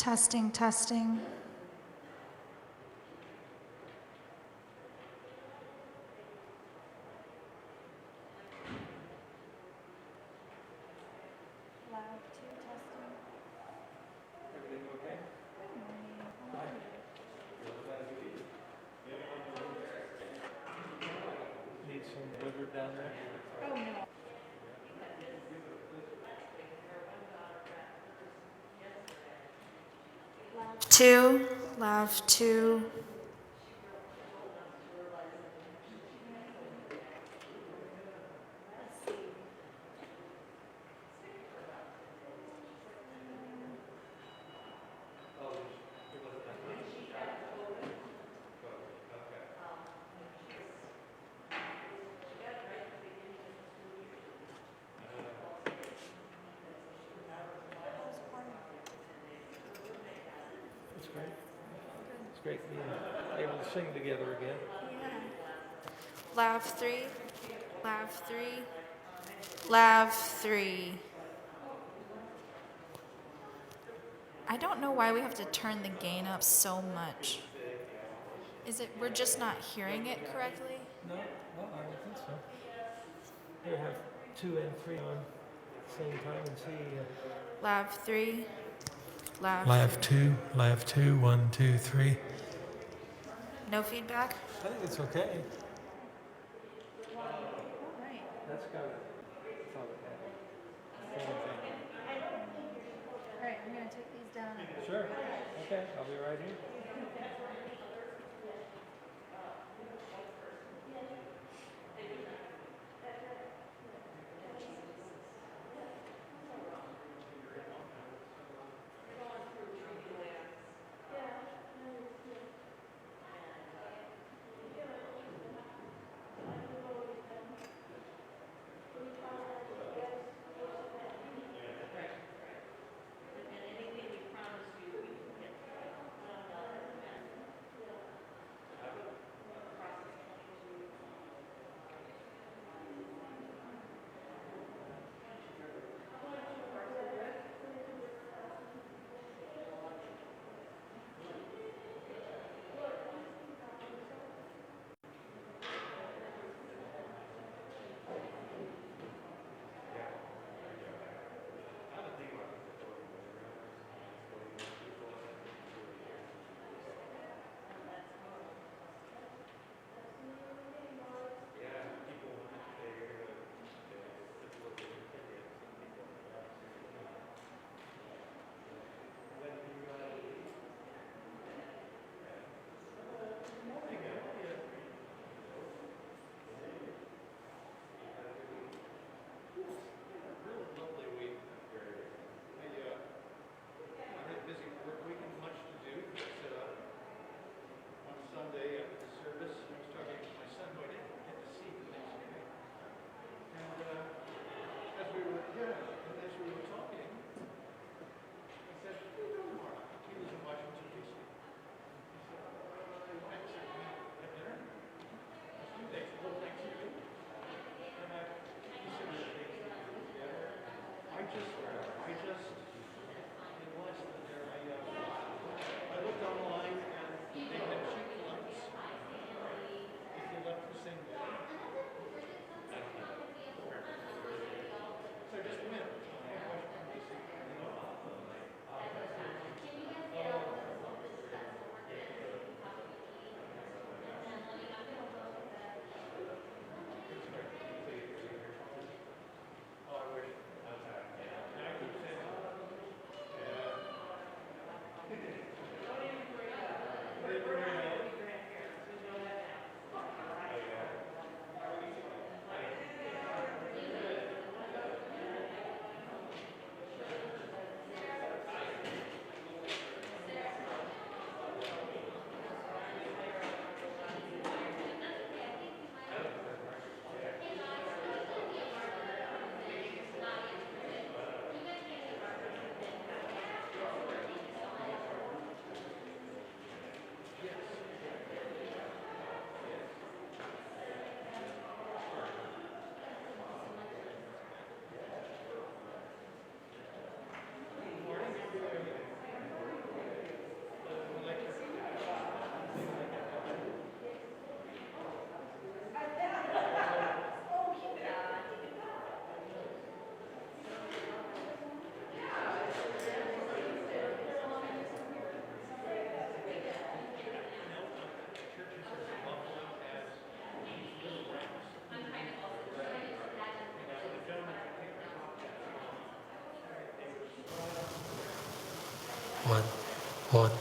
Testing, testing. Everything okay? Need some liver down there? Oh, no. Two, love, two. It's great. It's great being able to sing together again. Lav three, lav three, lav three. I don't know why we have to turn the gain up so much. Is it we're just not hearing it correctly? No, well, I don't think so. Here, have 2 and 3 on at the same time and see. Lav three, lav. Lav 2, 1, 2, 3. No feedback? I think it's okay. Right. That's got it. That's all it had. Same thing. All right, I'm gonna take these down. Sure. Okay, I'll be right here. one, one.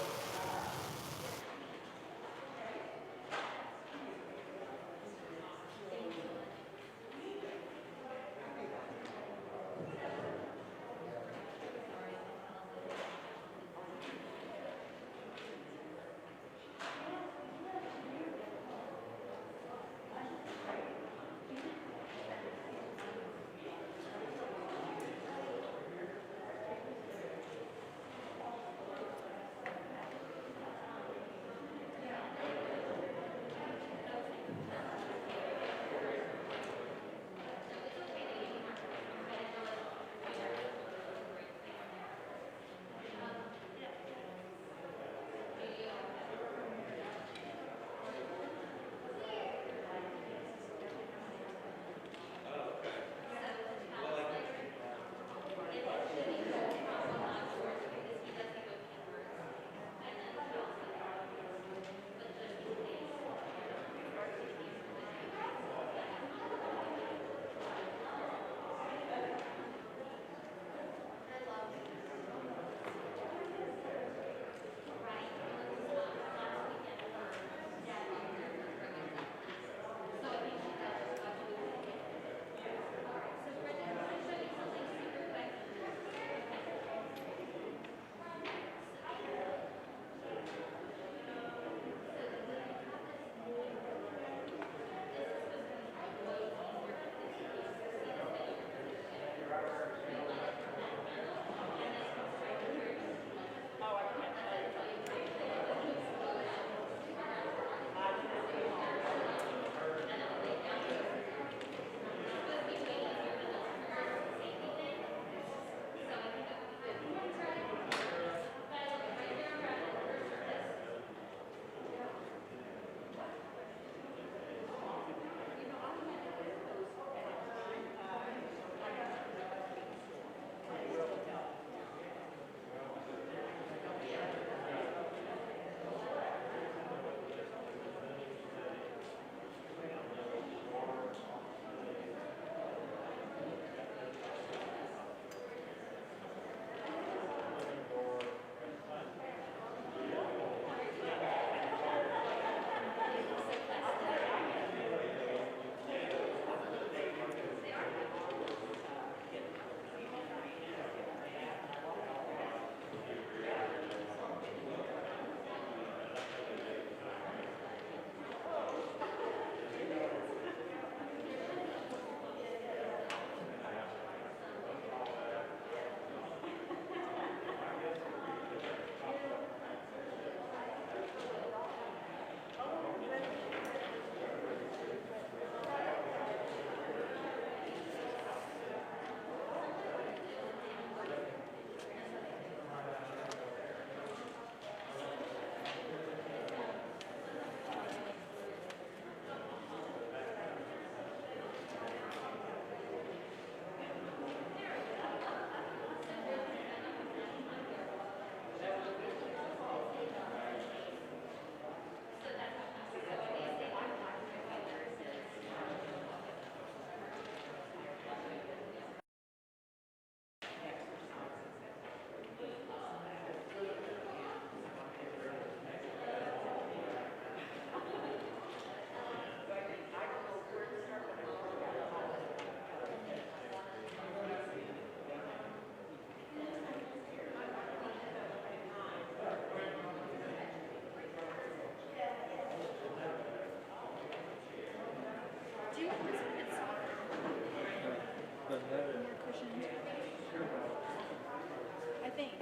I think.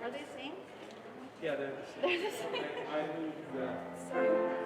Are they the same? Yeah, they're the same. They're the same. I moved the.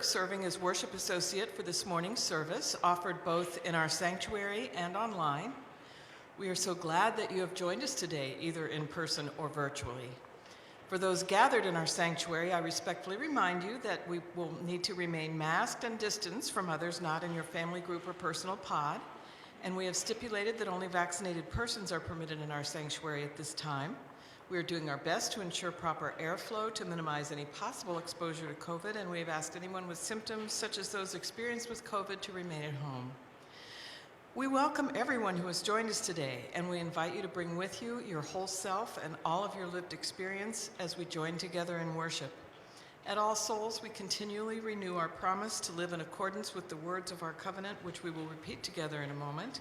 serving as worship associate for this morning's service, offered both in our sanctuary and online. We are so glad that you have joined us today, either in person or virtually. For those gathered in our sanctuary, I respectfully remind you that we will need to remain masked and distanced from others not in your family group or personal pod, and we have stipulated that only vaccinated persons are permitted in our sanctuary at this time. We are doing our best to ensure proper airflow to minimize any possible exposure to COVID, and we have asked anyone with symptoms such as those experienced with COVID to remain at home. We welcome everyone who has joined us today, and we invite you to bring with you your whole self and all of your lived experience as we join together in worship. At All Souls, we continually renew our promise to live in accordance with the words of our covenant, which we will repeat together in a moment.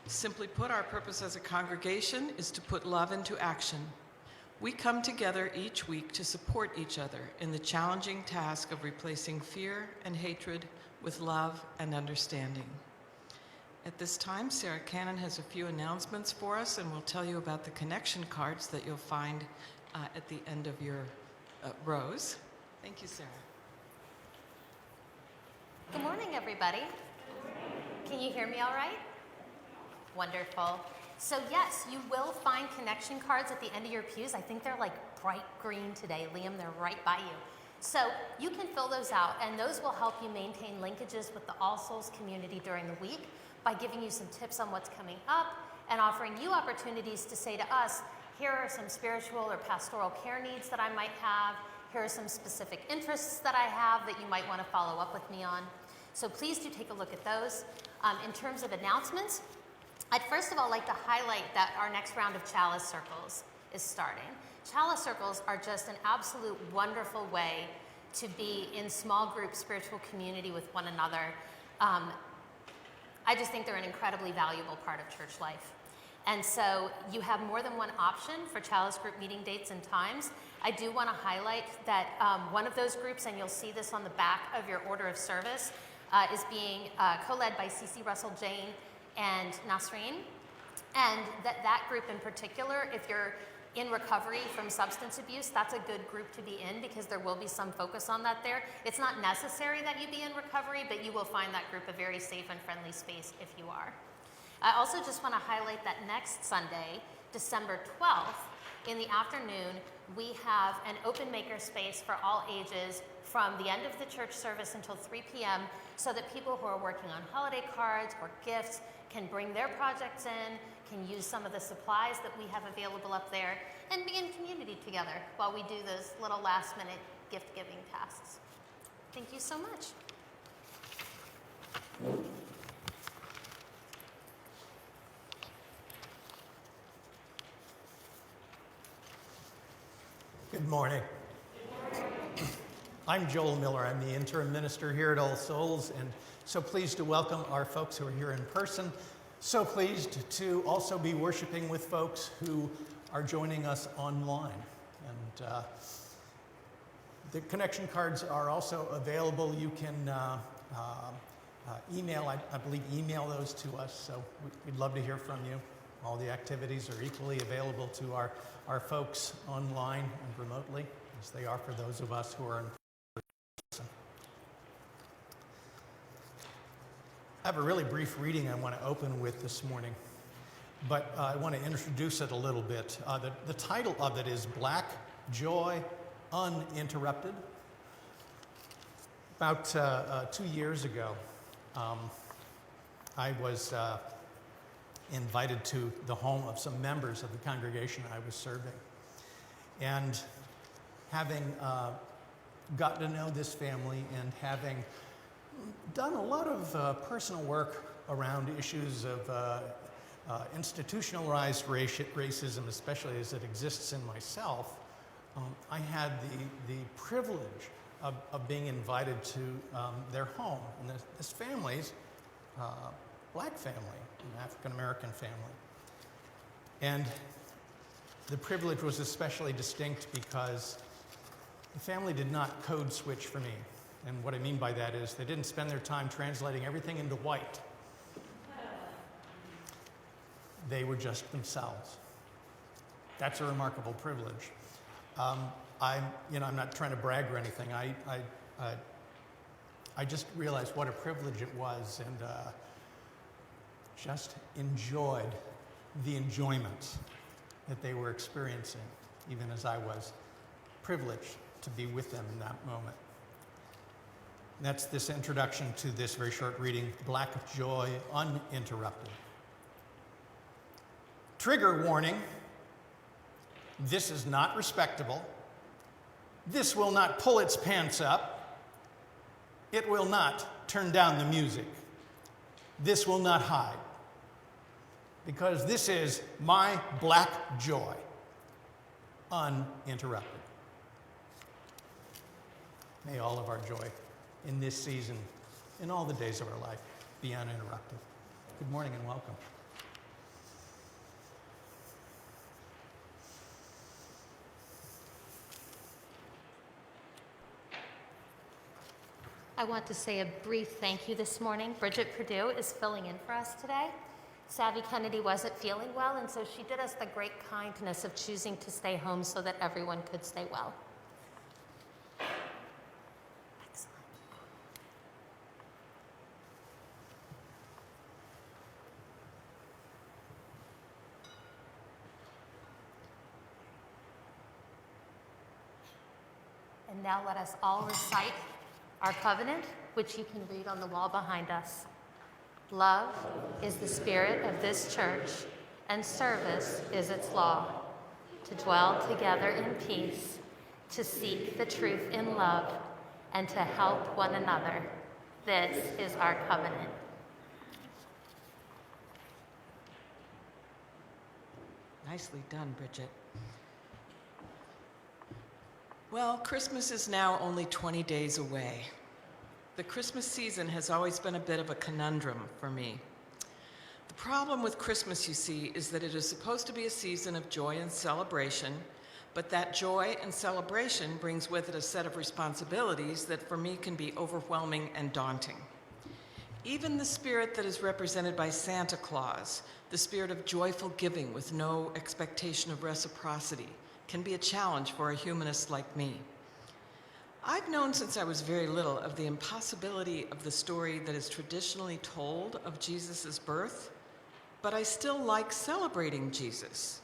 Simply put, our purpose as a congregation is to put love into action. We come together each week to support each other in the challenging task of replacing fear and hatred with love and understanding. At this time, Sarah Cannon has a few announcements for us, and we'll tell you about the connection cards that you'll find at the end of your rows. Thank you, Sarah. Good morning, everybody. Can you hear me all right? Wonderful. So yes, you will find connection cards at the end of your pews. I think they're like bright green today. Liam, they're right by you. So you can fill those out, and those will help you maintain linkages with the All Souls community during the week by giving you some tips on what's coming up and offering you opportunities to say to us, here are some spiritual or pastoral care needs that I might have. Here are some specific interests that I have that you might want to follow up with me on. So please do take a look at those. In terms of announcements, I'd first of all like to highlight that our next round of Chalice Circles is starting. Chalice Circles are just an absolute wonderful way to be in small group spiritual community with one another. I just think they're an incredibly valuable part of church life. And so you have more than one option for Chalice group meeting dates and times. I do want to highlight that one of those groups, and you'll see this on the back of your order of service, is being co-led by CC Russell Jane and Nasreen. And that group in particular, if you're in recovery from substance abuse, that's a good group to be in because there will be some focus on that there. It's not necessary that you be in recovery, but you will find that group a very safe and friendly space if you are. I also just want to highlight that next Sunday, December 12th, in the afternoon, we have an open maker space for all ages from the end of the church service until 3 p.m. so that people who are working on holiday cards or gifts can bring their projects in, can use some of the supplies that we have available up there, and be in community together while we do those little last-minute gift-giving tasks. Thank you so much. Good morning. I'm Joel Miller. I'm the interim minister here at All Souls, and so pleased to welcome our folks who are here in person. So pleased to also be worshiping with folks who are joining us online. And the connection cards are also available. You can email those to us, so we'd love to hear from you. All the activities are equally available to our folks online and remotely, as they are for those of us who are in person. I have a really brief reading I want to open with this morning, but I want to introduce it a little bit. The title of it is Black Joy Uninterrupted. About 2 years ago, I was invited to the home of some members of the congregation I was serving. And having gotten to know this family and having done a lot of personal work around issues of institutionalized racism, especially as it exists in myself, I had the privilege of being invited to their home. And this family's black family, an African-American family. And the privilege was especially distinct because the family did not code switch for me. And what I mean by that is they didn't spend their time translating everything into white. They were just themselves. That's a remarkable privilege. I'm not trying to brag or anything. I just realized what a privilege it was, and just enjoyed the enjoyment that they were experiencing, even as I was privileged to be with them in that moment. That's this introduction to this very short reading, Black Joy Uninterrupted. Trigger warning, this is not respectable. This will not pull its pants up. It will not turn down the music. This will not hide. Because this is my black joy, uninterrupted. May all of our joy in this season, in all the days of our life, be uninterrupted. Good morning and welcome. I want to say a brief thank you this morning. Bridget Perdue is filling in for us today. Savvy Kennedy wasn't feeling well, and so she did us the great kindness of choosing to stay home so that everyone could stay well. Excellent. And now let us all recite our covenant, which you can read on the wall behind us. Love is the spirit of this church, and service is its law. To dwell together in peace, to seek the truth in love, and to help one another. This is our covenant. Nicely done, Bridget. Well, Christmas is now only 20 days away. The Christmas season has always been a bit of a conundrum for me. The problem with Christmas, you see, is that it is supposed to be a season of joy and celebration, but that joy and celebration brings with it a set of responsibilities that for me can be overwhelming and daunting. Even the spirit that is represented by Santa Claus, the spirit of joyful giving with no expectation of reciprocity, can be a challenge for a humanist like me. I've known since I was very little of the impossibility of the story that is traditionally told of Jesus' birth, but I still like celebrating Jesus.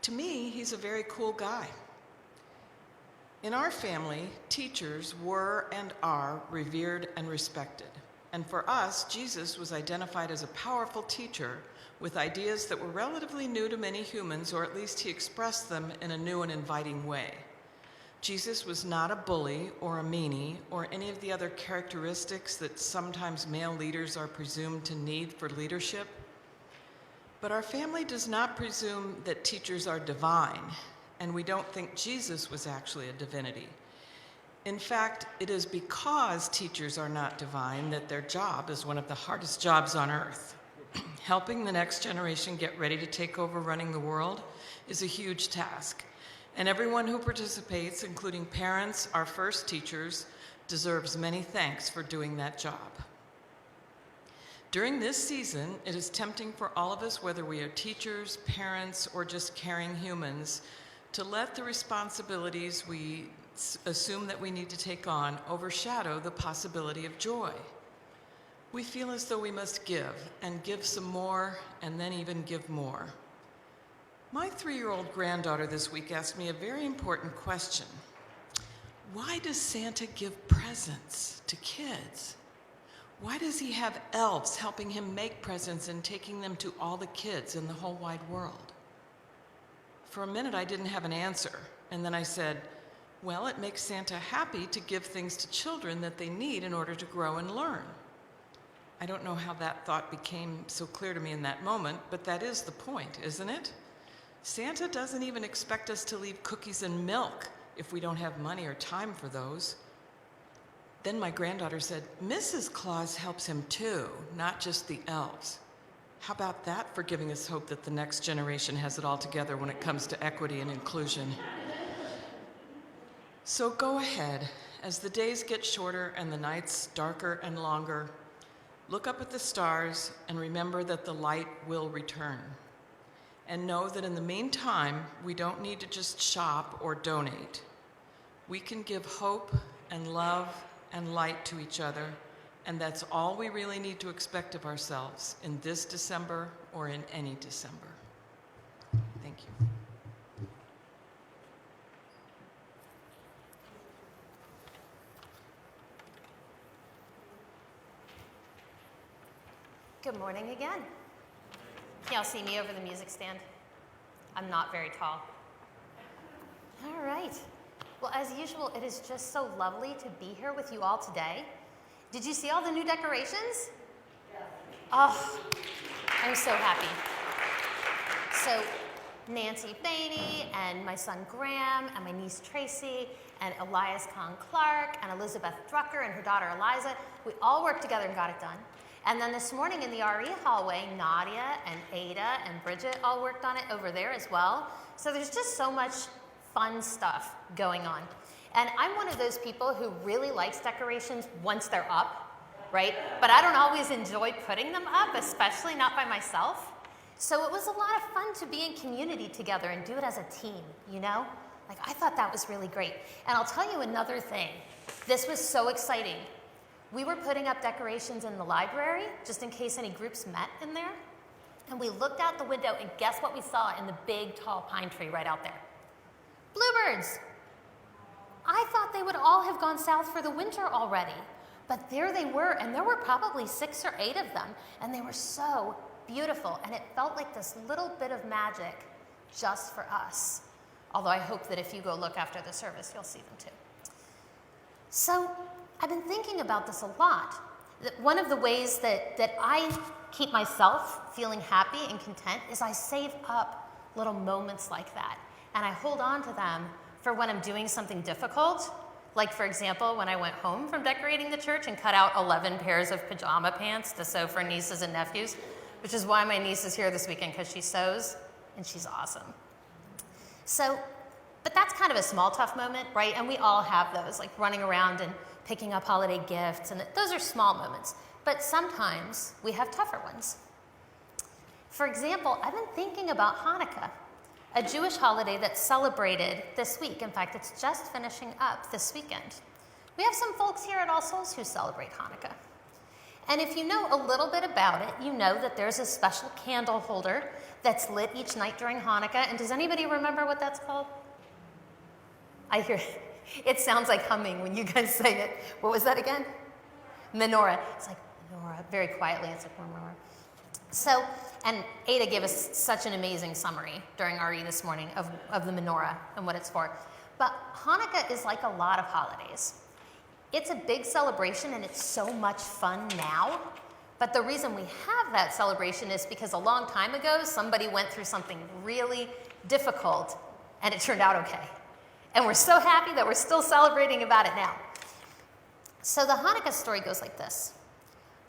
To me, he's a very cool guy. In our family, teachers were and are revered and respected. And for us, Jesus was identified as a powerful teacher with ideas that were relatively new to many humans, or at least he expressed them in a new and inviting way. Jesus was not a bully or a meanie or any of the other characteristics that sometimes male leaders are presumed to need for leadership. But our family does not presume that teachers are divine, and we don't think Jesus was actually a divinity. In fact, it is because teachers are not divine that their job is one of the hardest jobs on earth. Helping the next generation get ready to take over running the world is a huge task. And everyone who participates, including parents, our first teachers, deserves many thanks for doing that job. During this season, it is tempting for all of us, whether we are teachers, parents, or just caring humans, to let the responsibilities we assume that we need to take on overshadow the possibility of joy. We feel as though we must give, and give some more, and then even give more. My 3-year-old granddaughter this week asked me a very important question. Why does Santa give presents to kids? Why does he have elves helping him make presents and taking them to all the kids in the whole wide world? For a minute, I didn't have an answer. And then I said, well, it makes Santa happy to give things to children that they need in order to grow and learn. I don't know how that thought became so clear to me in that moment, but that is the point, isn't it? Santa doesn't even expect us to leave cookies and milk if we don't have money or time for those. Then my granddaughter said, Mrs. Claus helps him too, not just the elves. How about that for giving us hope that the next generation has it all together when it comes to equity and inclusion? So go ahead, as the days get shorter and the nights darker and longer, look up at the stars and remember that the light will return. And know that in the meantime, we don't need to just shop or donate. We can give hope and love and light to each other, and that's all we really need to expect of ourselves in this December or in any December. Thank you. Good morning again. Can y'all see me over the music stand? I'm not very tall. All right. Well, as usual, it is just so lovely to be here with you all today. Did you see all the new decorations? Yeah. Oh, I'm so happy. So Nancy Bainey and my son Graham and my niece Tracy and Elias Kahn Clark and Elizabeth Drucker and her daughter Eliza, we all worked together and got it done. And then this morning in the RE hallway, Nadia and Ada and Bridget all worked on it over there as well. So there's just so much fun stuff going on. And I'm one of those people who really likes decorations once they're up, right? But I don't always enjoy putting them up, especially not by myself. So it was a lot of fun to be in community together and do it as a team, you know? Like, I thought that was really great. And I'll tell you another thing. This was so exciting. We were putting up decorations in the library, just in case any groups met in there. And we looked out the window, and guess what we saw in the big, tall pine tree right out there? Bluebirds! I thought they would all have gone south for the winter already. But there they were, and there were probably 6 or 8 of them, and they were so beautiful, and it felt like this little bit of magic just for us. Although I hope that if you go look after the service, you'll see them too. So I've been thinking about this a lot. That one of the ways that I keep myself feeling happy and content is I save up little moments like that, and I hold on to them for when I'm doing something difficult. Like, for example, when I went home from decorating the church and cut out 11 pairs of pajama pants to sew for nieces and nephews, which is why my niece is here this weekend, because she sews, and she's awesome. So, but that's kind of a small, tough moment, right? And we all have those, like running around and picking up holiday gifts, and those are small moments. But sometimes we have tougher ones. For example, I've been thinking about Hanukkah, a Jewish holiday that's celebrated this week. In fact, it's just finishing up this weekend. We have some folks here at All Souls who celebrate Hanukkah. And if you know a little bit about it, you know that there's a special candle holder that's lit each night during Hanukkah. And does anybody remember what that's called? I hear it sounds like humming when you guys say it. What was that again? Menorah. It's like menorah, very quietly. It's like menorah. So, and Ada gave us such an amazing summary during RE this morning of the menorah and what it's for. But Hanukkah is like a lot of holidays. It's a big celebration and it's so much fun now. But the reason we have that celebration is because a long time ago, somebody went through something really difficult and it turned out okay. And we're so happy that we're still celebrating about it now. So the Hanukkah story goes like this.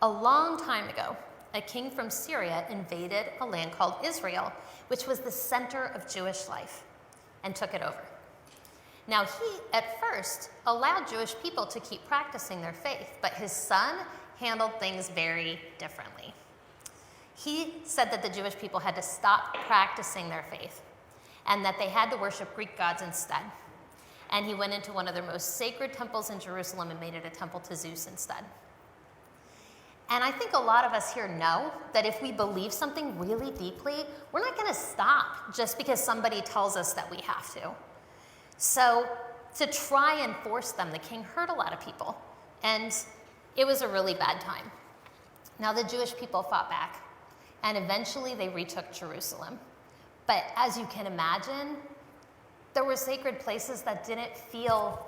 A long time ago, a king from Syria invaded a land called Israel, which was the center of Jewish life, and took it over. Now, he, at first, allowed Jewish people to keep practicing their faith, but his son handled things very differently. He said that the Jewish people had to stop practicing their faith, and that they had to worship Greek gods instead. And he went into one of their most sacred temples in Jerusalem and made it a temple to Zeus instead. And I think a lot of us here know that if we believe something really deeply, we're not going to stop just because somebody tells us that we have to. So to try and force them, the king hurt a lot of people, and it was a really bad time. Now the Jewish people fought back, and eventually they retook Jerusalem. But as you can imagine, there were sacred places that didn't feel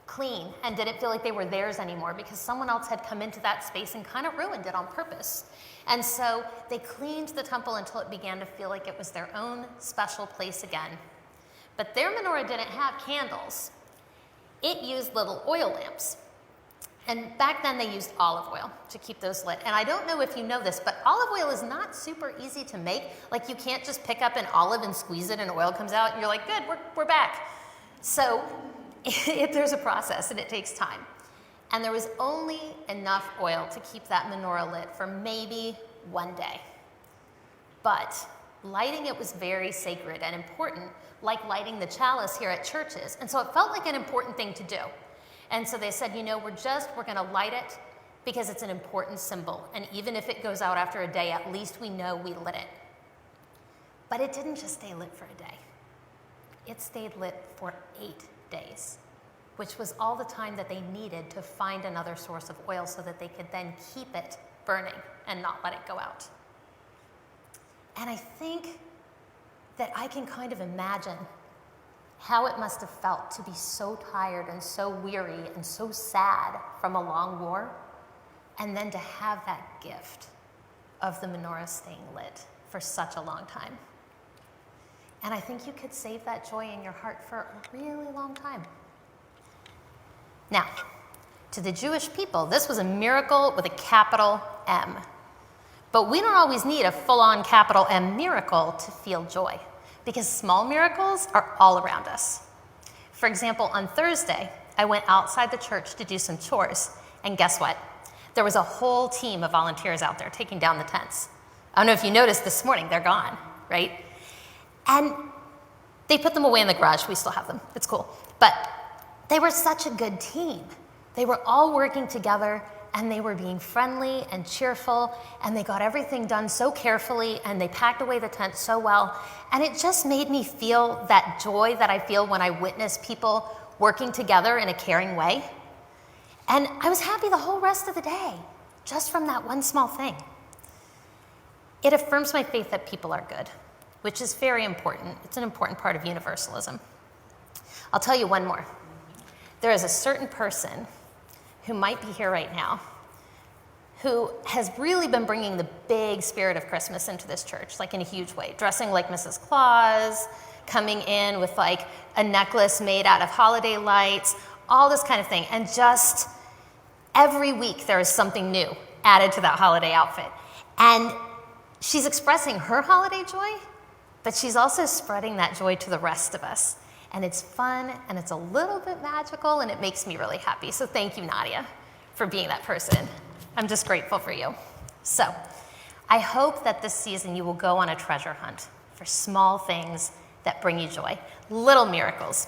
clean and didn't feel like they were theirs anymore because someone else had come into that space and kind of ruined it on purpose. And so they cleaned the temple until it began to feel like it was their own special place again. But their menorah didn't have candles. It used little oil lamps. And back then they used olive oil to keep those lit. And I don't know if you know this, but olive oil is not super easy to make. Like, you can't just pick up an olive and squeeze it and oil comes out and you're like, good, we're back. So there's a process and it takes time. And there was only enough oil to keep that menorah lit for maybe one day. But lighting it was very sacred and important, like lighting the chalice here at churches. And so it felt like an important thing to do. And so they said, we're going to light it because it's an important symbol. And even if it goes out after a day, at least we know we lit it. But it didn't just stay lit for a day. It stayed lit for 8 days, which was all the time that they needed to find another source of oil so that they could then keep it burning and not let it go out. And I think that I can kind of imagine how it must have felt to be so tired and so weary and so sad from a long war, and then to have that gift of the menorah staying lit for such a long time. And I think you could save that joy in your heart for a really long time. Now, to the Jewish people, this was a miracle with a capital M. But we don't always need a full-on capital M miracle to feel joy, because small miracles are all around us. For example, on Thursday, I went outside the church to do some chores, and guess what? There was a whole team of volunteers out there taking down the tents. I don't know if you noticed this morning, they're gone, right? And they put them away in the garage. We still have them. It's cool. But they were such a good team. They were all working together, and they were being friendly and cheerful, and they got everything done so carefully, and they packed away the tent so well. And it just made me feel that joy that I feel when I witness people working together in a caring way. And I was happy the whole rest of the day, just from that one small thing. It affirms my faith that people are good, which is very important. It's an important part of universalism. I'll tell you one more. There is a certain person who might be here right now who has really been bringing the big spirit of Christmas into this church, like in a huge way, dressing like Mrs. Claus, coming in with like a necklace made out of holiday lights, all this kind of thing. And just every week there is something new added to that holiday outfit. And she's expressing her holiday joy, but she's also spreading that joy to the rest of us. And it's fun, and it's a little bit magical, and it makes me really happy. So thank you, Nadia, for being that person. I'm just grateful for you. So I hope that this season you will go on a treasure hunt for small things that bring you joy, little miracles.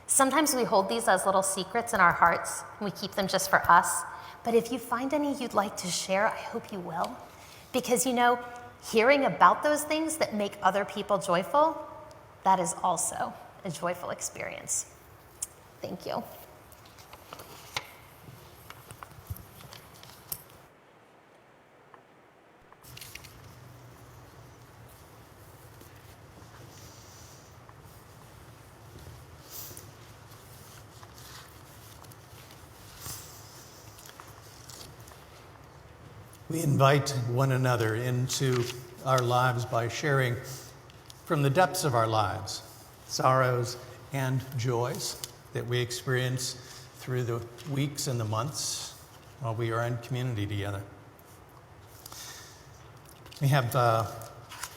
Sometimes we hold these as little secrets in our hearts, and we keep them just for us. But if you find any you'd like to share, I hope you will. Because, hearing about those things that make other people joyful, that is also a joyful experience. Thank you. We invite one another into our lives by sharing from the depths of our lives, sorrows and joys that we experience through the weeks and the months while we are in community together. We have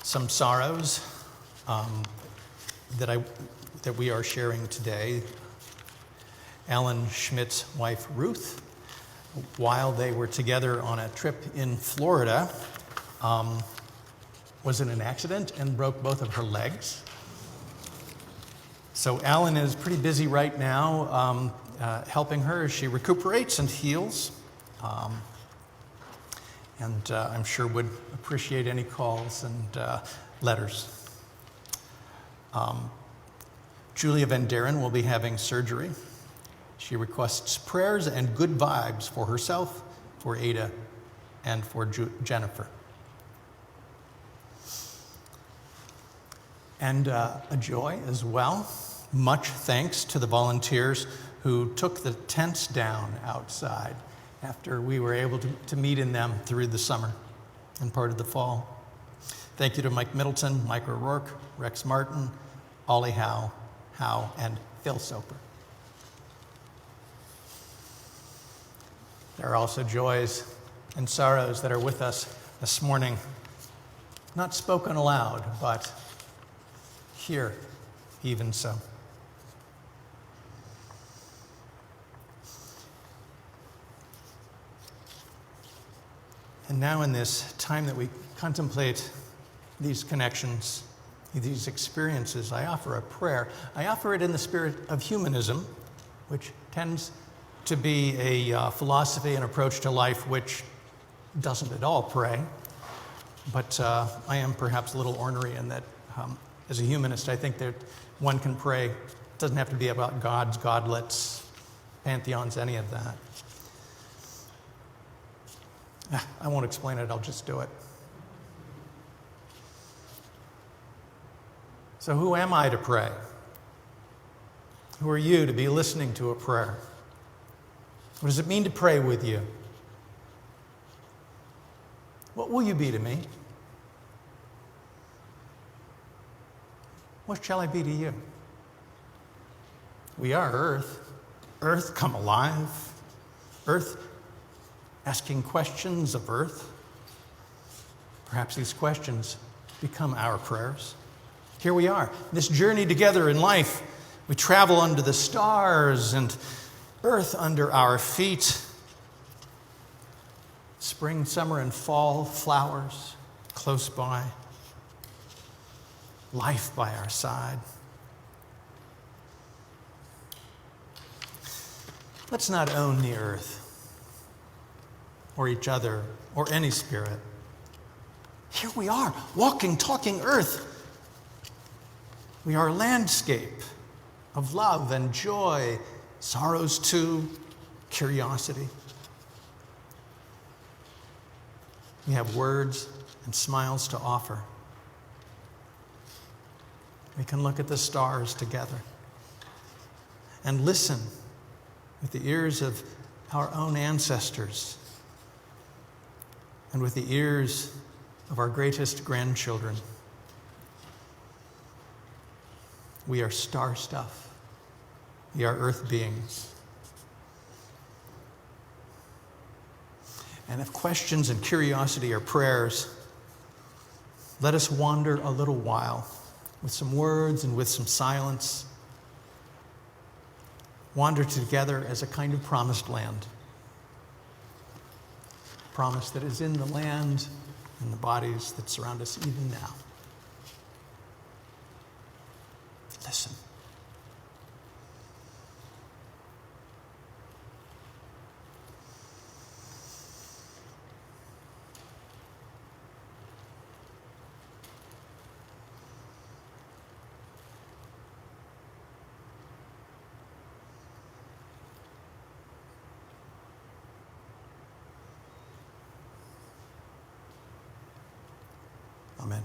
some sorrows that we are sharing today. Alan Schmidt's wife, Ruth, while they were together on a trip in Florida, was in an accident and broke both of her legs. So Alan is pretty busy right now helping her as she recuperates and heals. And I'm sure would appreciate any calls and letters. Julia Van Daren will be having surgery. She requests prayers and good vibes for herself, for Ada, and for Jennifer. And a joy as well. Much thanks to the volunteers who took the tents down outside after we were able to meet in them through the summer and part of the fall. Thank you to Mike Middleton, Mike O'Rourke, Rex Martin, Ollie Howe, and Phil Soper. There are also joys and sorrows that are with us this morning, not spoken aloud, but here, even so. And now in this time that we contemplate these connections, these experiences, I offer a prayer. I offer it in the spirit of humanism, which tends to be a philosophy and approach to life which doesn't at all pray. But I am perhaps a little ornery in that as a humanist, I think that one can pray. It doesn't have to be about gods, godlets, pantheons, any of that. I won't explain it, I'll just do it. So who am I to pray? Who are you to be listening to a prayer? What does it mean to pray with you? What will you be to me? What shall I be to you? We are earth. Earth come alive. Earth asking questions of earth. Perhaps these questions become our prayers. Here we are, this journey together in life. We travel under the stars and earth under our feet. Spring, summer, and fall, flowers close by. Life by our side. Let's not own the earth or each other or any spirit. Here we are, walking, talking earth. We are a landscape of love and joy, sorrows too, curiosity. We have words and smiles to offer. We can look at the stars together and listen with the ears of our own ancestors and with the ears of our greatest grandchildren. We are star stuff. We are earth beings. And if questions and curiosity are prayers, let us wander a little while with some words and with some silence. Wander together as a kind of promised land. Promise that is in the land and the bodies that surround us even now. Listen. Amen.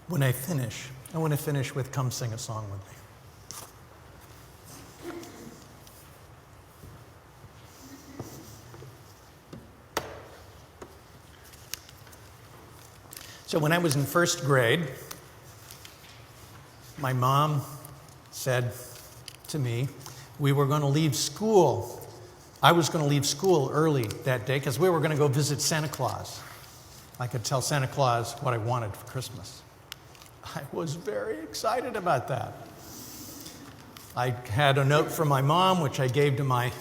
when I finish, I want to finish with Come Sing a Song with Me. So when I was in first grade, my mom said to me, we were going to leave school. I was going to leave school early that day because we were going to go visit Santa Claus. I could tell Santa Claus what I wanted for Christmas. I was very excited about that. I had a note from my mom, which I gave to my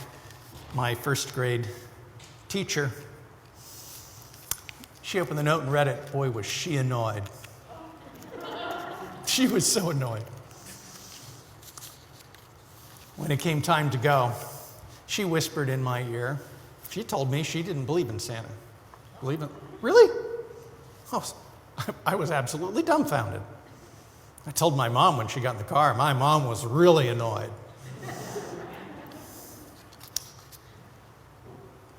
first grade teacher. She opened the note and read it. Boy, was she annoyed. She was so annoyed. When it came time to go, she whispered in my ear. She told me she didn't believe in Santa. Believe it? Really? Oh, I was absolutely dumbfounded. I told my mom when she got in the car. My mom was really annoyed.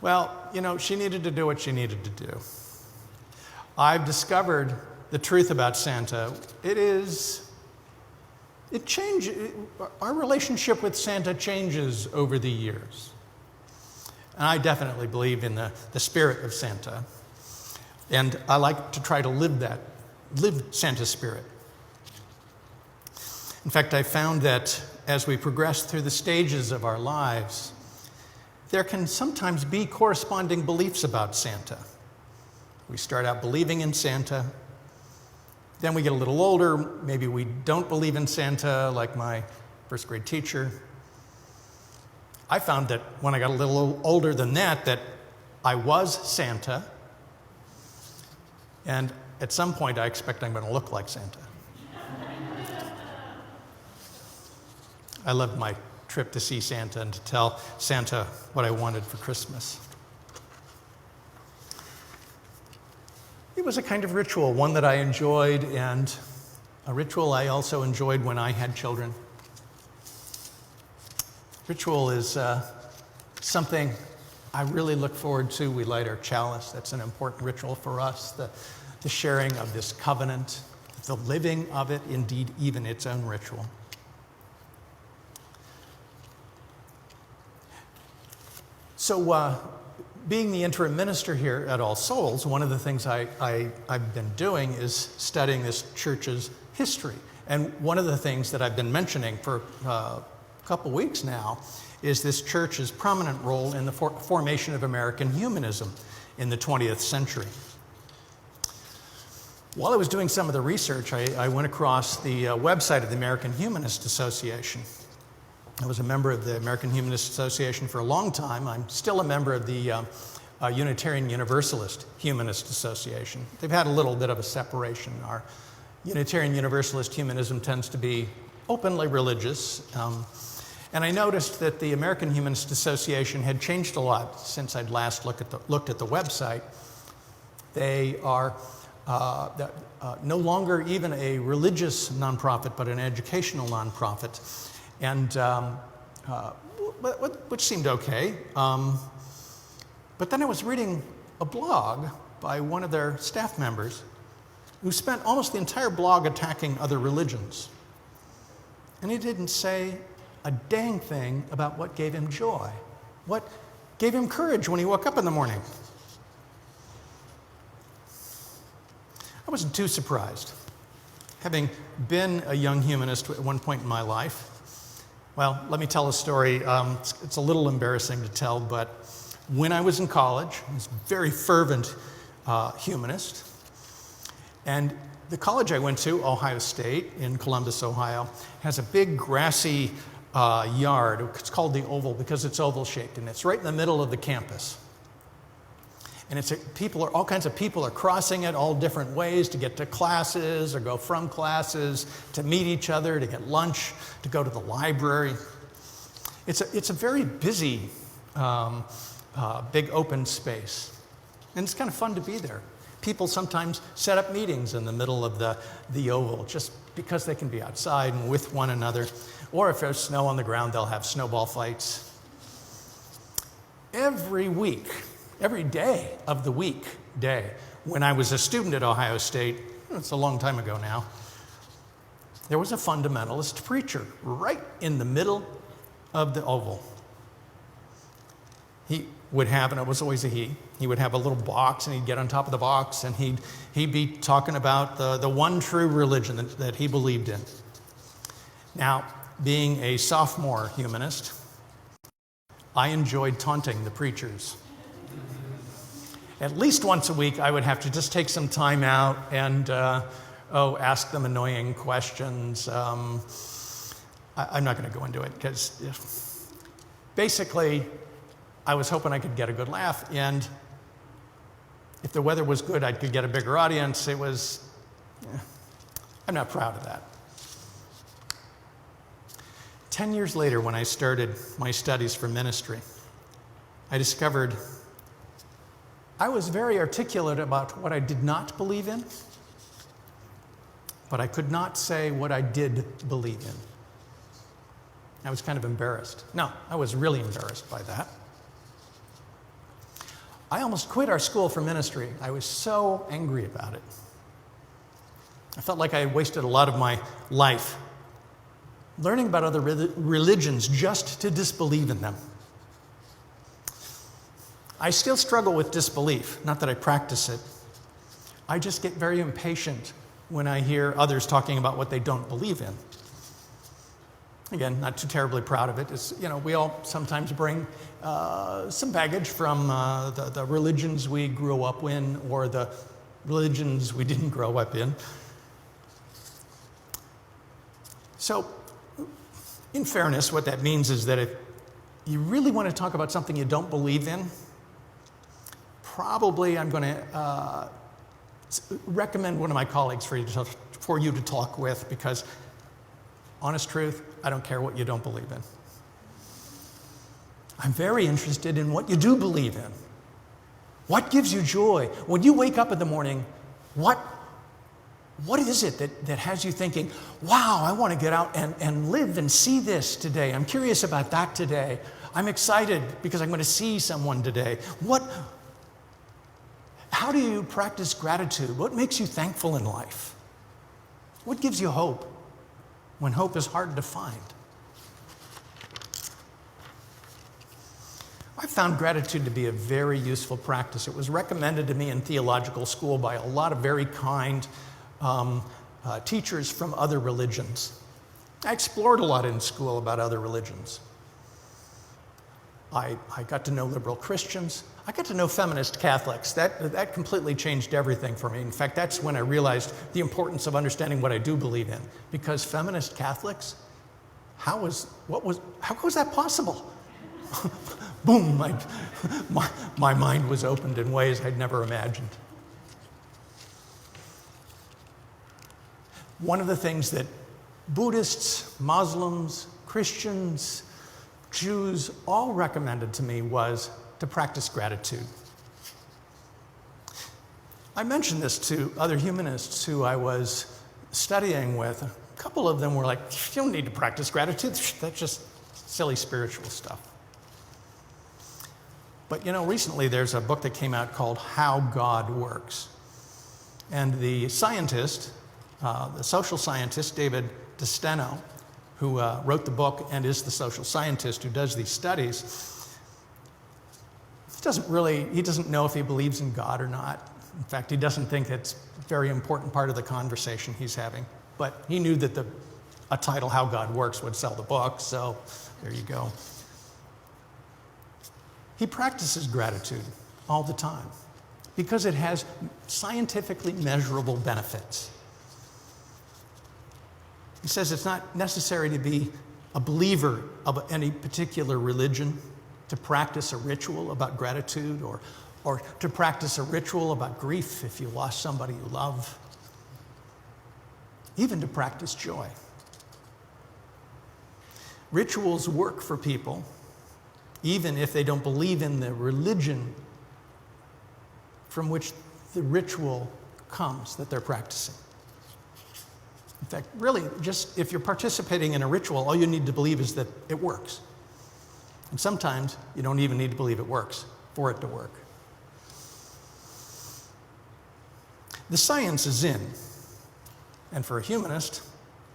Well, you know, she needed to do what she needed to do. I've discovered the truth about Santa. Our relationship with Santa changes over the years. And I definitely believe in the spirit of Santa. And I like to try to live Santa's spirit. In fact, I found that as we progress through the stages of our lives, there can sometimes be corresponding beliefs about Santa. We start out believing in Santa. Then we get a little older. Maybe we don't believe in Santa, like my first grade teacher. I found that when I got a little older than that I was Santa. And at some point, I expect I'm going to look like Santa. I loved my trip to see Santa and to tell Santa what I wanted for Christmas. It was a kind of ritual, one that I enjoyed, and a ritual I also enjoyed when I had children. Ritual is something I really look forward to. We light our chalice. That's an important ritual for us, the sharing of this covenant, the living of it, indeed, even its own ritual. So, being the interim minister here at All Souls, one of the things I've been doing is studying this church's history. And one of the things that I've been mentioning for a couple weeks now is this church's prominent role in the formation of American humanism in the 20th century. While I was doing some of the research, I went across the website of the American Humanist Association. I was a member of the American Humanist Association for a long time. I'm still a member of the Unitarian Universalist Humanist Association. They've had a little bit of a separation. Our Unitarian Universalist humanism tends to be openly religious. And I noticed that the American Humanist Association had changed a lot since I'd last looked at the website. They are no longer even a religious nonprofit, but an educational nonprofit. And which seemed okay. But then I was reading a blog by one of their staff members who spent almost the entire blog attacking other religions. And he didn't say a dang thing about what gave him joy, what gave him courage when he woke up in the morning. I wasn't too surprised. Having been a young humanist at one point in my life, well, let me tell a story. It's a little embarrassing to tell, but when I was in college, I was a very fervent humanist. And the college I went to, Ohio State in Columbus, Ohio, has a big grassy yard. It's called the Oval because it's oval-shaped, and it's right in the middle of the campus. And all kinds of people are crossing it all different ways to get to classes or go from classes, to meet each other, to get lunch, to go to the library. It's a very busy, big open space. And it's kind of fun to be there. People sometimes set up meetings in the middle of the oval just because they can be outside and with one another. Or if there's snow on the ground, they'll have snowball fights. Every week, every day of the weekday, when I was a student at Ohio State, it's a long time ago now, there was a fundamentalist preacher right in the middle of the oval. He would have, and it was always a he would have a little box, and he'd get on top of the box, and he'd be talking about the one true religion that he believed in. Now, being a sophomore humanist, I enjoyed taunting the preachers. At least once a week, I would have to just take some time out and ask them annoying questions. I'm not going to go into it because basically, I was hoping I could get a good laugh, and if the weather was good, I could get a bigger audience. I'm not proud of that. 10 years later, when I started my studies for ministry, I discovered I was very articulate about what I did not believe in, but I could not say what I did believe in. I was kind of embarrassed. No, I was really embarrassed by that. I almost quit our school for ministry. I was so angry about it. I felt like I had wasted a lot of my life learning about other religions just to disbelieve in them. I still struggle with disbelief, not that I practice it. I just get very impatient when I hear others talking about what they don't believe in. Again, not too terribly proud of it. We all sometimes bring some baggage from the religions we grew up in or the religions we didn't grow up in. So, in fairness, what that means is that if you really want to talk about something you don't believe in, probably I'm going to recommend one of my colleagues for you to talk with, because honest truth, I don't care what you don't believe in. I'm very interested in what you do believe in. What gives you joy? When you wake up in the morning, what is it that has you thinking, wow, I want to get out and live and see this today. I'm curious about that today. I'm excited because I'm going to see someone today. How do you practice gratitude? What makes you thankful in life? What gives you hope when hope is hard to find? I found gratitude to be a very useful practice. It was recommended to me in theological school by a lot of very kind teachers from other religions. I explored a lot in school about other religions. I got to know liberal Christians. I got to know feminist Catholics. That completely changed everything for me. In fact, that's when I realized the importance of understanding what I do believe in. Because feminist Catholics, how was that possible? Boom, my mind was opened in ways I'd never imagined. One of the things that Buddhists, Muslims, Christians, Jews all recommended to me was to practice gratitude. I mentioned this to other humanists who I was studying with. A couple of them were like, you don't need to practice gratitude. That's just silly spiritual stuff. But recently there's a book that came out called How God Works. And the scientist, the social scientist, David DeSteno, who wrote the book and is the social scientist who does these studies, he doesn't know if he believes in God or not. In fact, he doesn't think it's a very important part of the conversation he's having. But he knew that a title, How God Works, would sell the book, so there you go. He practices gratitude all the time because it has scientifically measurable benefits. He says it's not necessary to be a believer of any particular religion to practice a ritual about gratitude or to practice a ritual about grief if you lost somebody you love, even to practice joy. Rituals work for people even if they don't believe in the religion from which the ritual comes that they're practicing. In fact, really, just if you're participating in a ritual, all you need to believe is that it works. And sometimes you don't even need to believe it works for it to work. The science is in. And for a humanist,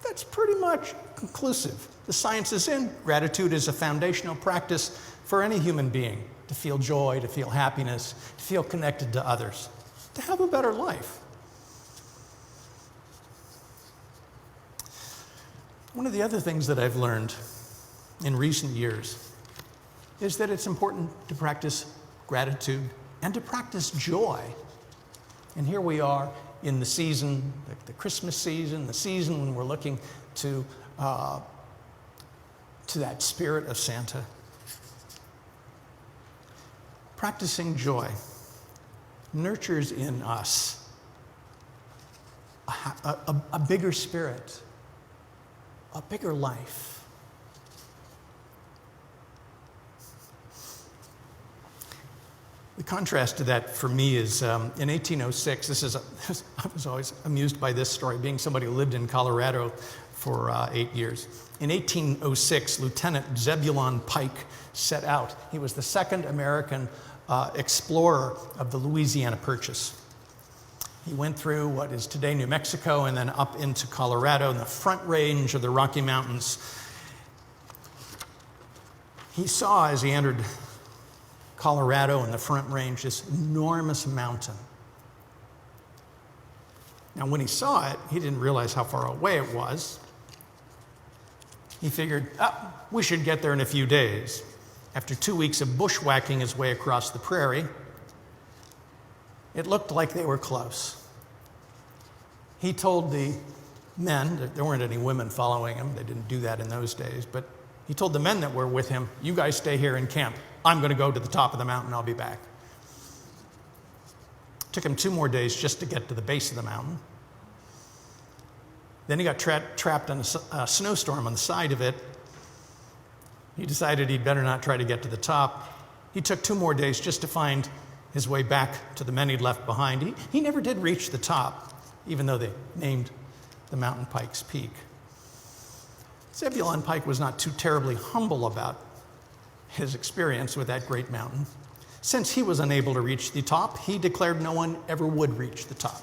that's pretty much conclusive. The science is in. Gratitude is a foundational practice for any human being to feel joy, to feel happiness, to feel connected to others, to have a better life. One of the other things that I've learned in recent years is that it's important to practice gratitude and to practice joy. And here we are in the season, the Christmas season, the season when we're looking to that spirit of Santa. Practicing joy nurtures in us a bigger spirit, a bigger life. The contrast to that for me is in 1806, I was always amused by this story, being somebody who lived in Colorado for 8 years. In 1806, Lieutenant Zebulon Pike set out. He was the second American explorer of the Louisiana Purchase. He went through what is today New Mexico and then up into Colorado in the front range of the Rocky Mountains. He saw, as he entered Colorado in the front range, this enormous mountain. Now, when he saw it, he didn't realize how far away it was. He figured, we should get there in a few days. After 2 weeks of bushwhacking his way across the prairie, it looked like they were close. He told the men, there weren't any women following him, they didn't do that in those days, but he told the men that were with him, you guys stay here in camp. I'm going to go to the top of the mountain, I'll be back. Took him 2 more days just to get to the base of the mountain. Then he got trapped in a snowstorm on the side of it. He decided he'd better not try to get to the top. He took 2 more days just to find his way back to the men he'd left behind. He never did reach the top, even though they named the mountain Pike's Peak. Zebulon Pike was not too terribly humble about his experience with that great mountain. Since he was unable to reach the top, he declared no one ever would reach the top.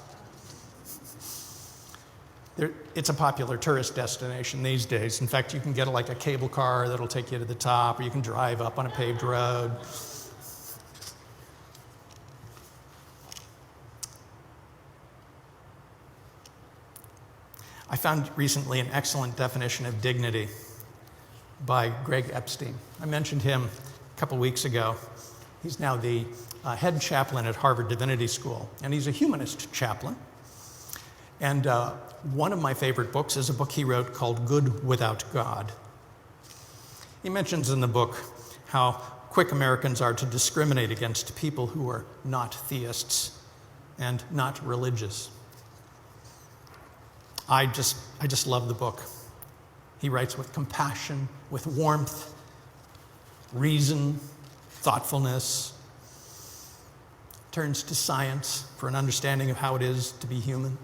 It's a popular tourist destination these days. In fact, you can get like a cable car that'll take you to the top, or you can drive up on a paved road. I found recently an excellent definition of dignity by Greg Epstein. I mentioned him a couple weeks ago. He's now the head chaplain at Harvard Divinity School, and he's a humanist chaplain. And one of my favorite books is a book he wrote called Good Without God. He mentions in the book how quick Americans are to discriminate against people who are not theists and not religious. I just love the book. He writes with compassion, with warmth, reason, thoughtfulness, turns to science for an understanding of how it is to be human.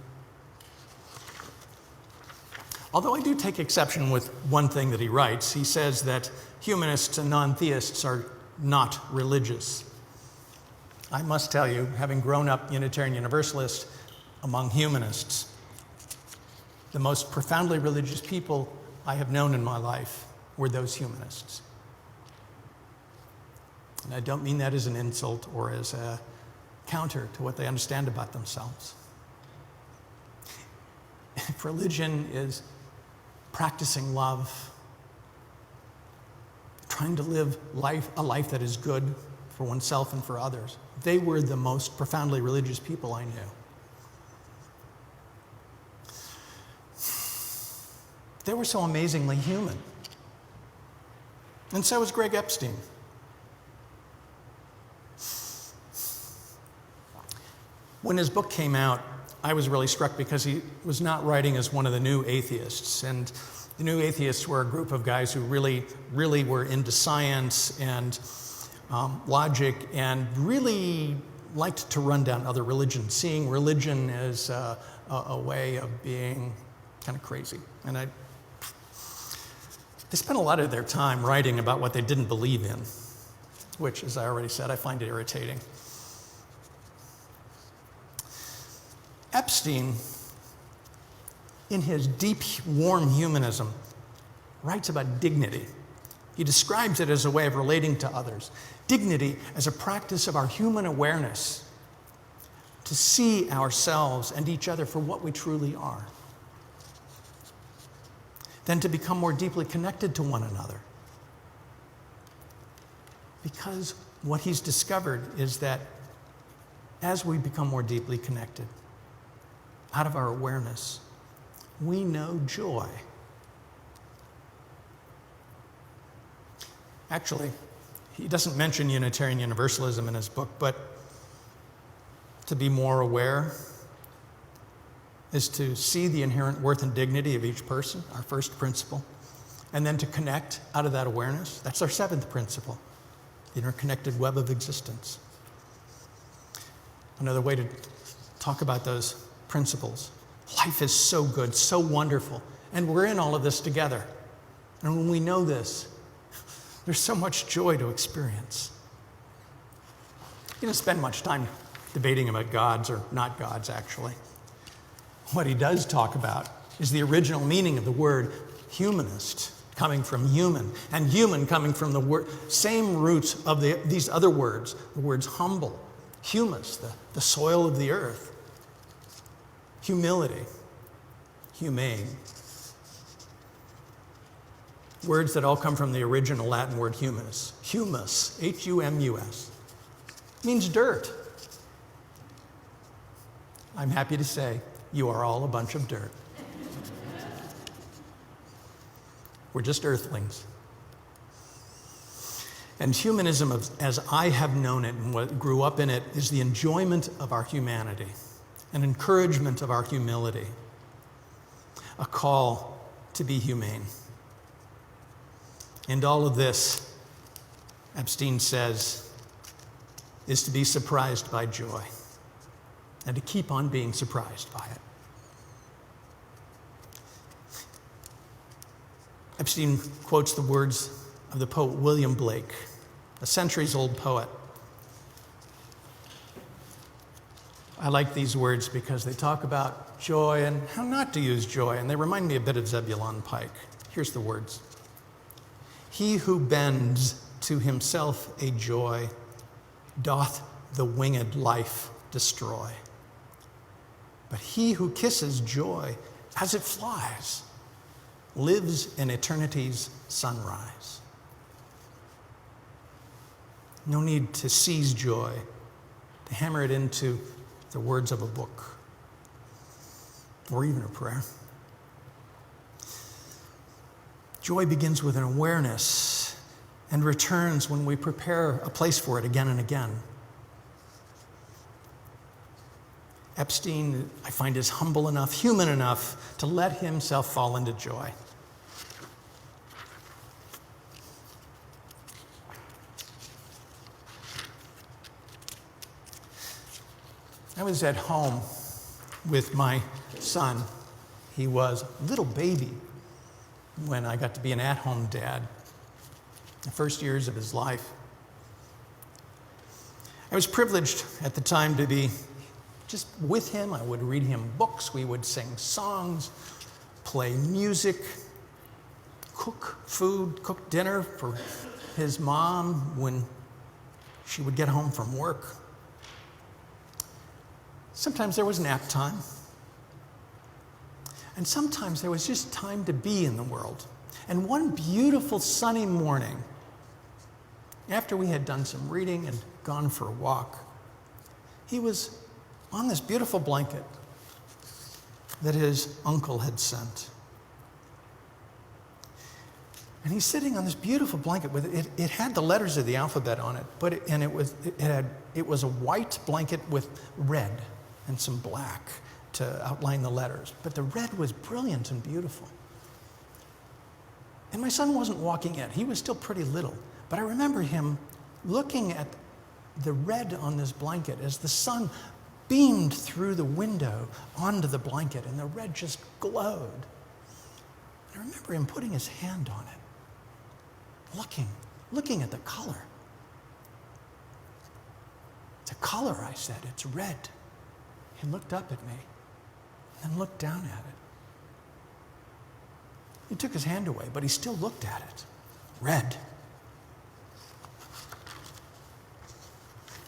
Although I do take exception with one thing that he writes. He says that humanists and non-theists are not religious. I must tell you, having grown up Unitarian Universalist among humanists, the most profoundly religious people I have known in my life were those humanists. And I don't mean that as an insult or as a counter to what they understand about themselves. If religion is practicing love, trying to live a life that is good for oneself and for others, they were the most profoundly religious people I knew. They were so amazingly human. And so was Greg Epstein. When his book came out, I was really struck because he was not writing as one of the new atheists. And the new atheists were a group of guys who really were into science and logic and really liked to run down other religions, seeing religion as a way of being kind of crazy. And they spent a lot of their time writing about what they didn't believe in, which, as I already said, I find irritating. Epstein in his deep, warm humanism, writes about dignity. He describes it as a way of relating to others. Dignity as a practice of our human awareness, to see ourselves and each other for what we truly are. Then to become more deeply connected to one another. Because what he's discovered is that as we become more deeply connected, out of our awareness, we know joy. Actually, he doesn't mention Unitarian Universalism in his book, but to be more aware is to see the inherent worth and dignity of each person, our first principle, and then to connect out of that awareness. That's our seventh principle, the interconnected web of existence. Another way to talk about those principles. Life is so good, so wonderful, and we're in all of this together. And when we know this, there's so much joy to experience. He doesn't spend much time debating about gods or not gods, actually. What he does talk about is the original meaning of the word humanist, coming from human, and human coming from the same roots of these other words, the words humble, humus, the soil of the earth, humility, humane. Words that all come from the original Latin word humus. Humus, H-U-M-U-S, means dirt. I'm happy to say you are all a bunch of dirt. We're just earthlings. And humanism, as I have known it and what grew up in it, is the enjoyment of our humanity, an encouragement of our humility, a call to be humane. And all of this, Epstein says, is to be surprised by joy and to keep on being surprised by it. Epstein quotes the words of the poet William Blake, a centuries-old poet. I like these words because they talk about joy and how not to use joy, and they remind me a bit of Zebulon Pike. Here's the words. He who bends to himself a joy doth the winged life destroy. But he who kisses joy as it flies lives in eternity's sunrise. No need to seize joy, to hammer it into the words of a book or even a prayer. Joy begins with an awareness and returns when we prepare a place for it again and again. Epstein, I find, is humble enough, human enough to let himself fall into joy. I was at home with my son. He was a little baby when I got to be an at-home dad, the first years of his life. I was privileged at the time to be just with him. I would read him books, we would sing songs, play music, cook food, cook dinner for his mom when she would get home from work. Sometimes there was nap time. And sometimes there was just time to be in the world. And one beautiful sunny morning, after we had done some reading and gone for a walk, he was on this beautiful blanket that his uncle had sent. And he's sitting on this beautiful blanket with it. It had the letters of the alphabet on it, but it was a white blanket with red and some black to outline the letters. But the red was brilliant and beautiful. And my son wasn't walking yet. He was still pretty little. But I remember him looking at the red on this blanket as the sun beamed through the window onto the blanket, and the red just glowed. And I remember him putting his hand on it, looking at the color. It's a color, I said. It's red. He looked up at me and looked down at it. He took his hand away, but he still looked at it. Red.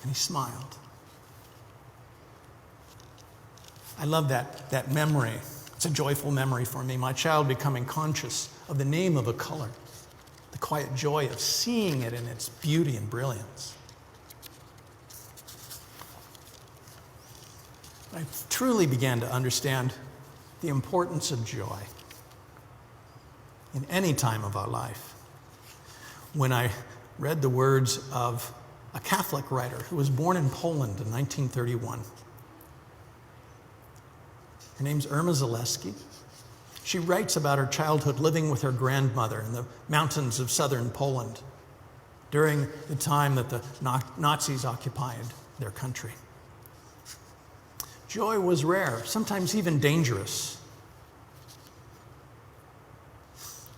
And he smiled. I love that memory. It's a joyful memory for me. My child becoming conscious of the name of a color, the quiet joy of seeing it in its beauty and brilliance. I truly began to understand the importance of joy in any time of our life when I read the words of a Catholic writer who was born in Poland in 1931. Her name's Irma Zaleski. She writes about her childhood living with her grandmother in the mountains of southern Poland during the time that the Nazis occupied their country. Joy was rare, sometimes even dangerous.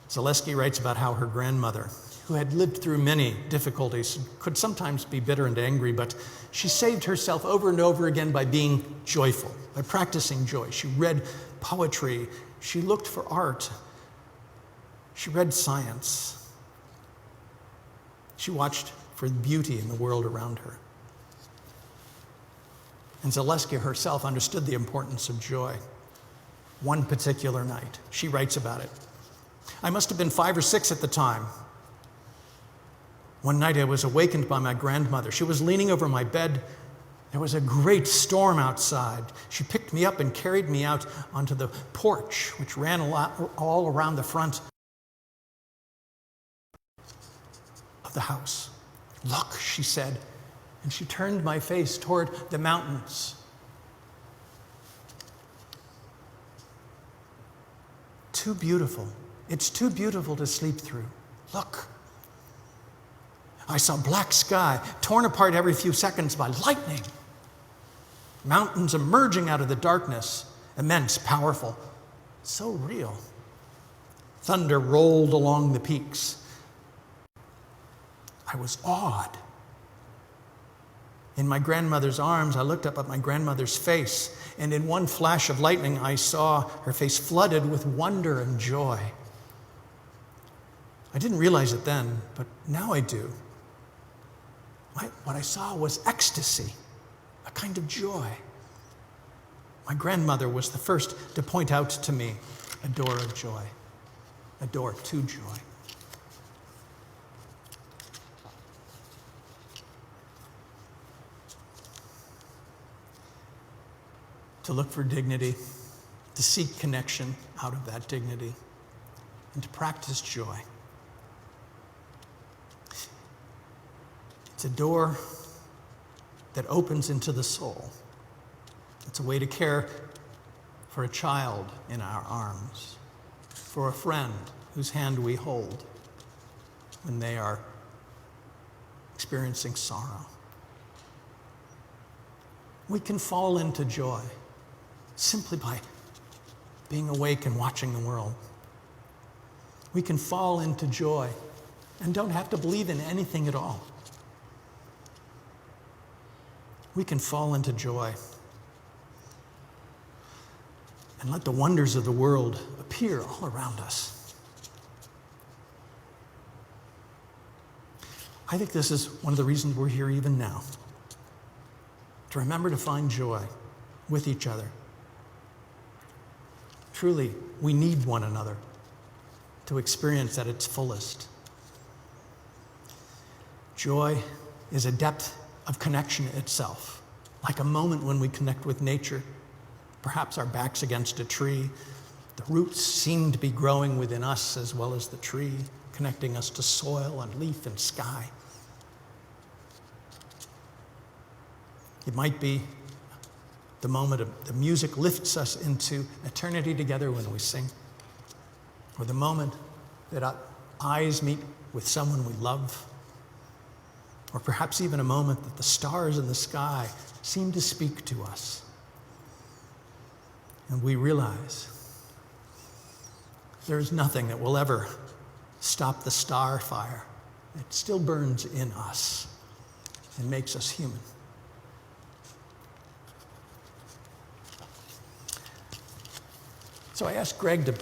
Zaleski writes about how her grandmother, who had lived through many difficulties, could sometimes be bitter and angry, but she saved herself over and over again by being joyful, by practicing joy. She read poetry, she looked for art, she read science, she watched for beauty in the world around her. And Zaleski herself understood the importance of joy. One particular night, she writes about it. I must have been 5 or 6 at the time. One night I was awakened by my grandmother. She was leaning over my bed. There was a great storm outside. She picked me up and carried me out onto the porch, which ran all around the front of the house. Look, she said, and she turned my face toward the mountains. Too beautiful. It's too beautiful to sleep through. Look. I saw black sky torn apart every few seconds by lightning. Mountains emerging out of the darkness, immense, powerful, so real. Thunder rolled along the peaks. I was awed. In my grandmother's arms, I looked up at my grandmother's face, and in one flash of lightning, I saw her face flooded with wonder and joy. I didn't realize it then, but now I do. What I saw was ecstasy, a kind of joy. My grandmother was the first to point out to me a door of joy, a door to joy. To look for dignity, to seek connection out of that dignity, and to practice joy. It's a door that opens into the soul. It's a way to care for a child in our arms, for a friend whose hand we hold when they are experiencing sorrow. We can fall into joy simply by being awake and watching the world. We can fall into joy and don't have to believe in anything at all. We can fall into joy and let the wonders of the world appear all around us. I think this is one of the reasons we're here even now, to remember to find joy with each other. Truly, we need one another to experience at its fullest. Joy is a depth of connection itself, like a moment when we connect with nature, perhaps our backs against a tree. The roots seem to be growing within us as well as the tree, connecting us to soil and leaf and sky. It might be the moment the music lifts us into eternity together when we sing, or the moment that our eyes meet with someone we love, or perhaps even a moment that the stars in the sky seem to speak to us. And we realize there's nothing that will ever stop the star fire. It still burns in us and makes us human. So I asked Greg to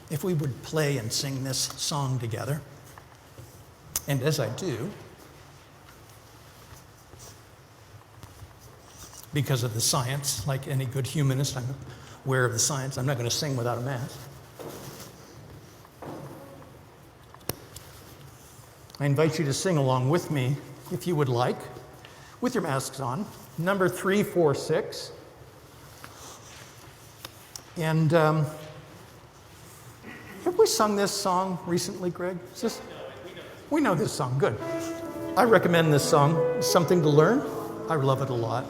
if we would play and sing this song together. And as I do, because of the science, like any good humanist, I'm aware of the science. I'm not going to sing without a mask. I invite you to sing along with me, if you would like, with your masks on. Number 346. And have we sung this song recently, Greg? Is this? We know this song, good. I recommend this song. It's something to learn. I love it a lot.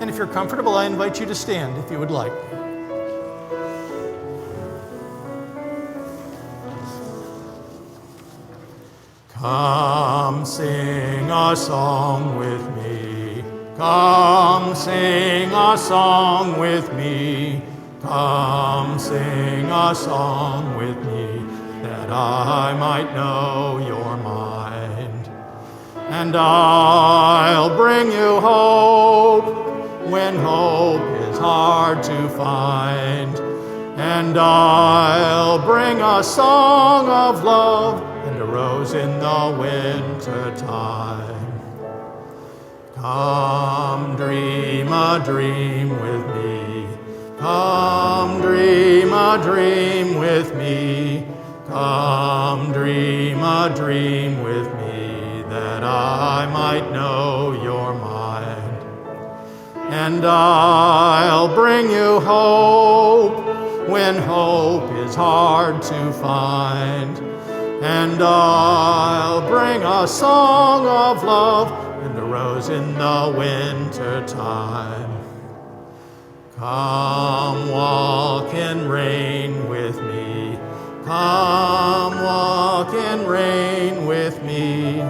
And if you're comfortable, I invite you to stand if you would like. Come sing a song with me. Come sing a song with me. Come sing a song with me, that I might know your mind. And I'll bring you hope when hope is hard to find. And I'll bring a song of love and a rose in the winter time. Come dream a dream with me. Come dream a dream with me. Come dream a dream with me, that I might know your mind. And I'll bring you hope when hope is hard to find. And I'll bring a song of love and a rose in the winter time. Come walk in rain with me. Come walk in rain with me.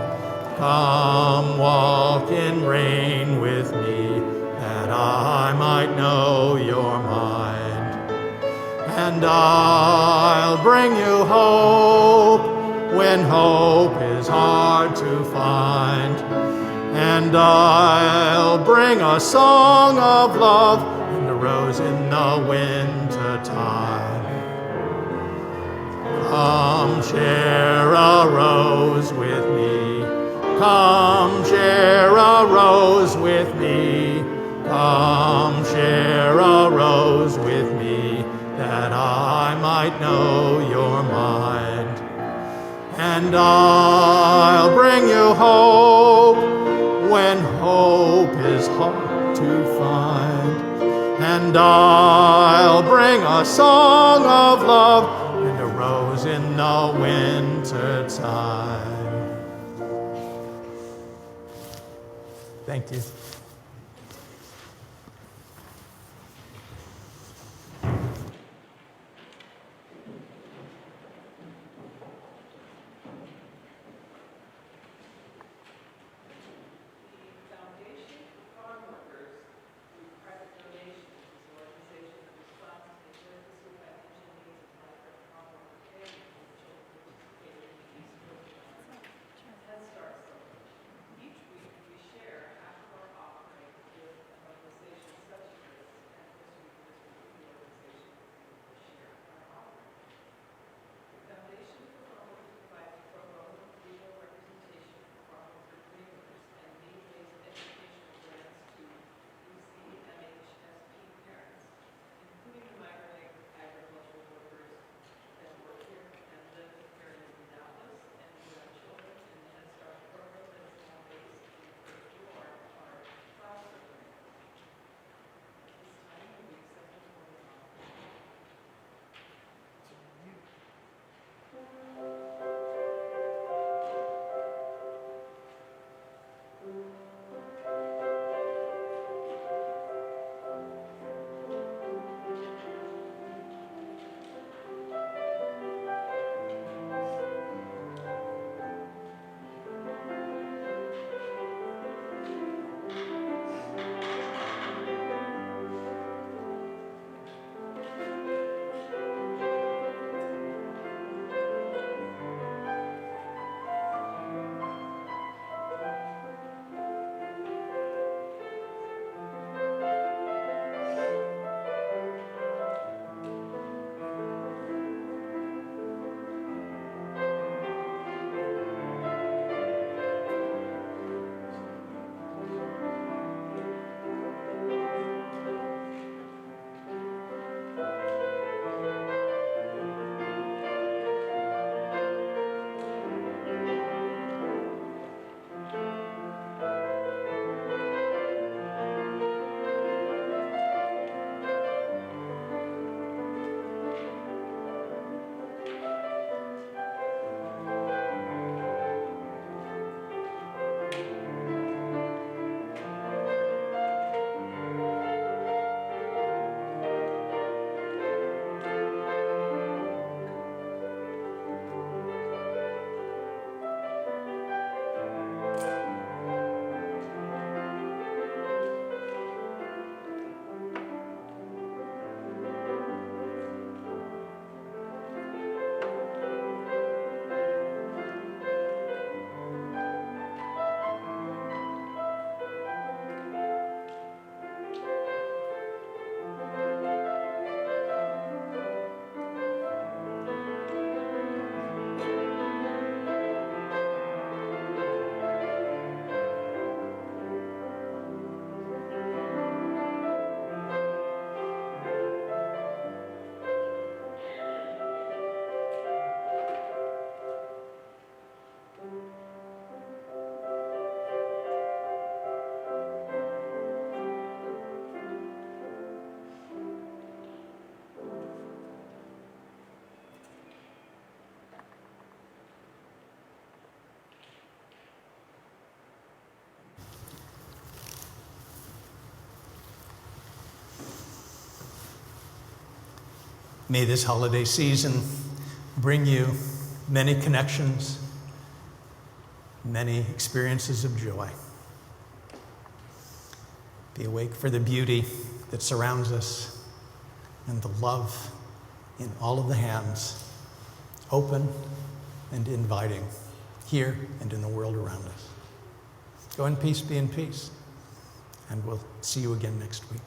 Come walk in rain with me, that I might know your mind. And I'll bring you hope when hope is hard to find. And I'll bring a song of love and a rose in the winter time. Come share a rose with me. Come share a rose with me. Come share a rose with me, that I might know your mind. And I'll bring you hope when hope is hard to find. And I'll bring a song of love and a rose in the winter time. Thank you. May this holiday season bring you many connections, many experiences of joy. Be awake for the beauty that surrounds us and the love in all of the hands, open and inviting, here and in the world around us. Go in peace, be in peace, and we'll see you again next week.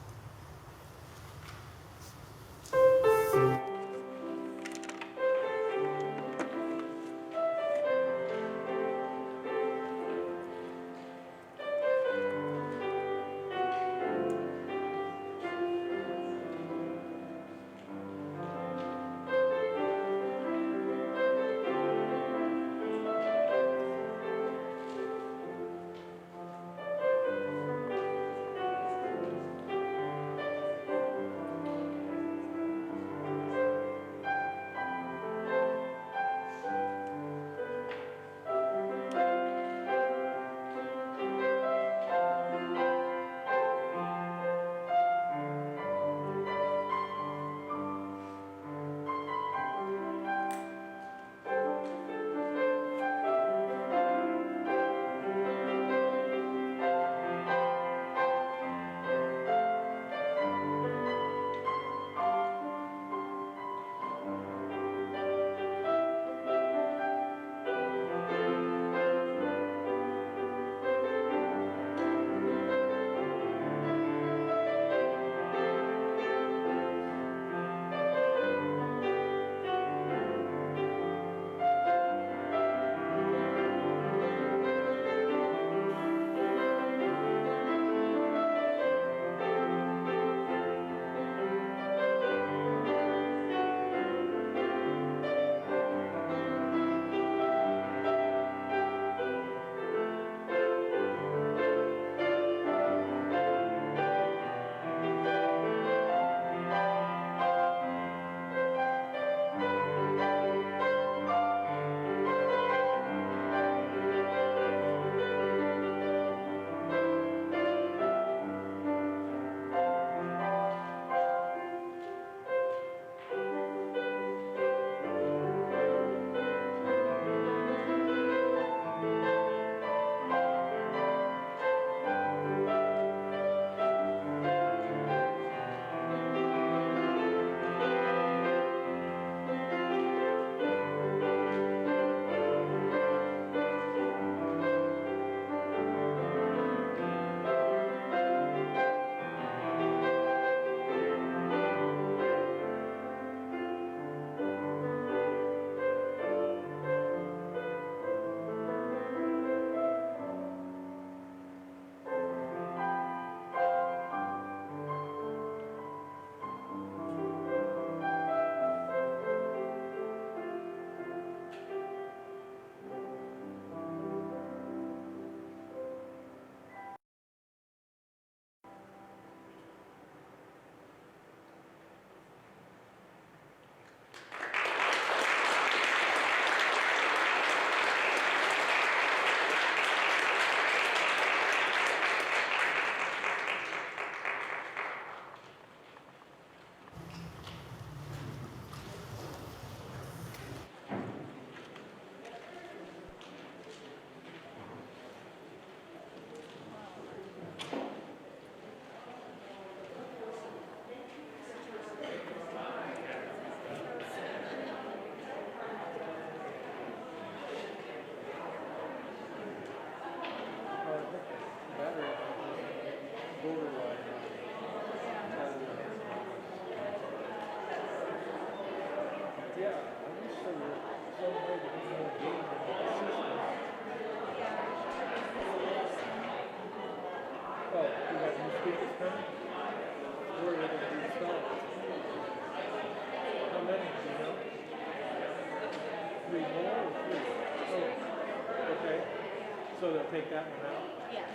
So they'll take that one out? Yes.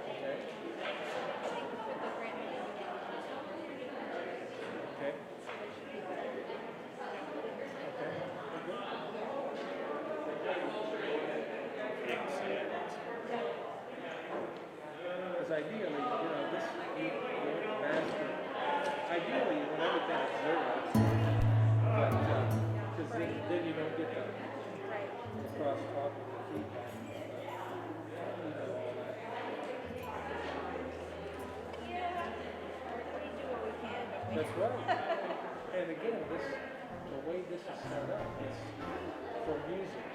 Okay. Okay. Because ideally, this master, ideally, when everything is zero, Because then you don't get the crosstalk and the feedback and stuff. You know, all that. That's right. And again, the way this is set up is for music.